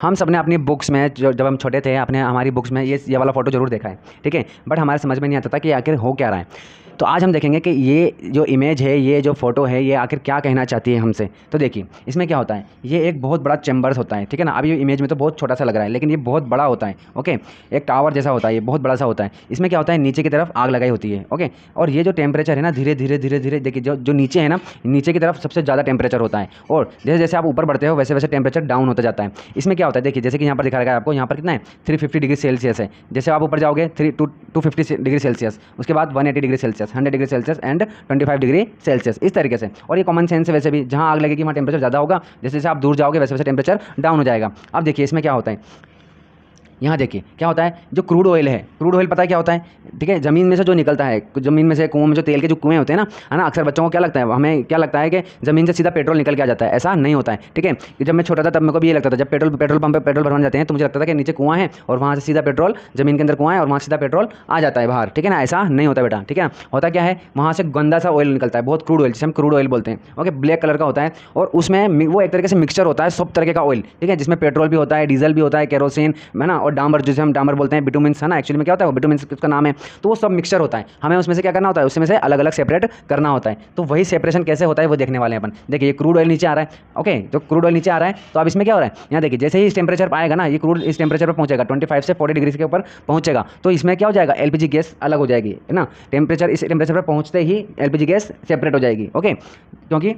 हम सब ने अपनी बुक्स में जब हम छोटे थे अपने हमारी बुक्स में ये वाला फ़ोटो ज़रूर देखा है, ठीक है। बट हमारे समझ में नहीं आता था कि आखिर हो क्या रहा है। तो आज हम देखेंगे कि ये जो इमेज है, ये जो फ़ोटो है, ये आखिर क्या कहना चाहती है हमसे। तो देखिए, इसमें क्या होता है, ये एक बहुत बड़ा चैम्बर्स होता है, ठीक है ना। अब ये इमेज में तो बहुत छोटा सा लग रहा है, लेकिन ये बहुत बड़ा होता है, ओके। एक टावर जैसा होता है, ये बहुत बड़ा सा होता है। इसमें क्या होता है, नीचे की तरफ आग लगाई होती है, ओके। और ये जो टेम्परेचर है ना, धीरे धीरे धीरे धीरे देखिए, जो जो नीचे है ना, नीचे की तरफ सबसे ज़्यादा टेम्परेचर होता है, और जैसे जैसे आप ऊपर बढ़ते हो वैसे वैसे टेम्परेचर डाउन होता जाता है। इसमें क्या होता है, देखिए, जैसे कि यहाँ पर दिखा रखा है आपको, यहाँ पर कितना है, 350 डिग्री सेल्सियस है। जैसे आप ऊपर जाओगे 250 डिग्री सेल्सियस, उसके बाद 180 degree Celsius, 100 degree Celsius and 25 degree Celsius, इस तरीके से। और ये कॉमन सेंस है, वैसे भी जहाँ आग लगेगी वहाँ टेम्परेचर ज़्यादा होगा, जैसे जैसे आप दूर जाओगे वैसे वैसे टेम्परेचर डाउन हो जाएगा। अब देखिए इसमें क्या होता है, यहाँ देखिए क्या होता है, जो क्रूड ऑयल है, क्रूड ऑयल पता है क्या होता है, ठीक है। ज़मीन में से जो निकलता है, ज़मीन में से कुओं में जो तेल के जो कुएँ होते हैं ना, है ना, अक्सर बच्चों को क्या लगता है, हमें क्या लगता है कि ज़मीन से सीधा पेट्रोल निकल के आ जाता है। ऐसा नहीं होता है, ठीक है। कि जब मैं छोटा था तब मेरे को भी ये लगता था, जब पेट्रोल पंप पे पेट्रोल भरवाने जाते हैं तो मुझे लगता था कि नीचे कुआँ है और वहाँ से सीधा पेट्रोल, ज़मीन के अंदर कुआँ है और वहाँ सीधा पेट्रोल आ जाता है बाहर, ठीक है ना। ऐसा नहीं होता बेटा, ठीक है। होता क्या है, वहाँ से गंदा सा ऑयल निकलता है, बहुत क्रूड ऑयल, जिसे हम क्रूड ऑयल बोलते हैं, ओके। ब्लैक कलर का होता है और उसमें वो एक तरीके से मिक्सचर होता है सब तरीके का ऑयल, ठीक है, जिसमें पेट्रोल भी होता है, डीजल भी होता है, केरोसिन, है ना, और डामर, जिसे हम डामर बोलते हैं, बिटुमिन्स, है ना। एक्चुअली में क्या होता है, वो बिटुमिन्स उसका नाम है। तो वो सब मिक्सचर होता है, हमें उसमें से क्या करना होता है, उसमें से अलग अलग सेपरेट करना होता है। तो वही सेपरेशन कैसे होता है वो देखने वाले हैं अपन। देखिए ये क्रूड ऑयल नीचे आ रहा है, ओके। जो क्रूड ऑयल नीचे आ रहा है, तो अब इसमें क्या हो रहा है, यहाँ देखिए, जैसे ही इस टेम्परेचर पर आएगा ना, ये क्रूड इस टेम्परेचर पर पहुंचेगा, 25 से 40 डिग्री के ऊपर पहुंचेगा, तो इसमें क्या हो जाएगा, एलपीजी गैस अलग हो जाएगी, है ना। टेम्परेचर, इस टेम्परेचर पर पहुंचते ही एलपीजी गैस सेपरेट हो जाएगी, ओके। क्योंकि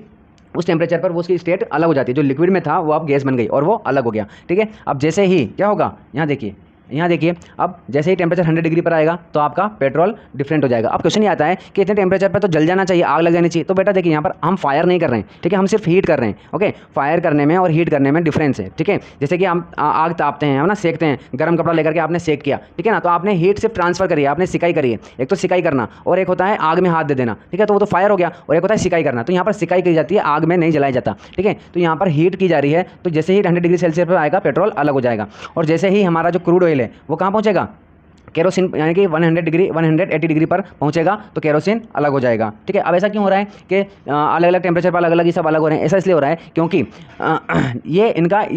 उस टेम्परेचर पर वो उसकी स्टेट अलग हो जाती है, जो लिक्विड में था वो अब गैस बन गई और वो अलग हो गया, ठीक है। अब जैसे ही क्या होगा, यहाँ देखिए, यहाँ देखिए, अब जैसे ही टेम्परेचर 100 डिग्री पर आएगा तो आपका पेट्रोल डिफरेंट हो जाएगा। अब क्वेश्चन ये आता है कि इतने टेम्परेचर पर तो जल जाना चाहिए, आग लग जानी चाहिए। तो बेटा देखिए, यहाँ पर हम फायर नहीं कर रहे हैं, ठीक है, हम सिर्फ हीट कर रहे हैं, ओके। फायर करने में और हीट करने में डिफरेंस है, ठीक है। जैसे कि हम आग तापते हैं, है ना, सेकते हैं, गर्म कपड़ा लेकर के आपने सेक किया, ठीक है ना, तो आपने हीट सिर्फ ट्रांसफर करी है, आपने सिकाई करी है। एक तो सिकाई करना और एक होता है आग में हाथ दे देना, ठीक है, तो वो तो फायर हो गया। और एक होता है सिकाई करना, तो यहाँ पर सिकाई की जाती है, आग में नहीं जलाया जाता, ठीक है। तो यहाँ पर हीट की जा रही है, तो जैसे ही 100 डिग्री सेल्सियस पर आएगा पेट्रोल अलग हो जाएगा। और जैसे ही हमारा जो क्रूड ऑयल है वो कहाँ पहुँचेगा, केरोसिन, यानी कि 180 डिग्री पर पहुंचेगा तो केरोसिन अलग हो जाएगा, ठीक है। अब ऐसा क्यों हो रहा है कि अलग अलग टेम्परेचर पर अलग अलग ही सब अलग हो रहे हैं, ऐसा इसलिए हो रहा है क्योंकि ये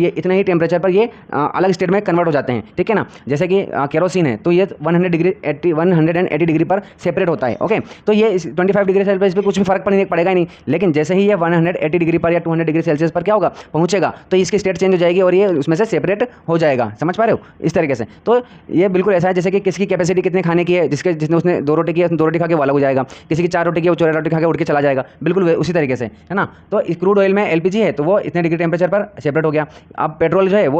इतने ही टेम्परेचर पर ये अलग स्टेट में कन्वर्ट हो जाते हैं, ठीक है ना। जैसे कि केरोसिन है तो ये 180 डिग्री पर सेपरेट होता है, ओके। तो ये 25 डिग्री सेल्सियस पर कुछ भी फर्क पड़ेगा ही नहीं, लेकिन जैसे ही ये 180 डिग्री पर या 200 डिग्री सेल्सियस पर क्या होगा, पहुंचेगा, तो इसकी स्टेट चेंज हो जाएगी और ये उसमें से सेपरेट हो जाएगा। समझ पा रहे हो, इस तरीके से। तो ये बिल्कुल ऐसा है जैसे कि किसकी कैपेसिटी कितने खाने की है, जिसने उसने 2 रोटी की है, 2 रोटी खा के वो अलग हो जाएगा, किसी की 4 रोटी की है, वो 4 रोटी खा के उठ के चला जाएगा, बिल्कुल उसी तरीके से, है ना। तो इस क्रूड ऑयल में एलपीजी है तो वो इतने डिग्री टेम्परेचर पर सेपरेट हो गया। अब पेट्रोल जो है वो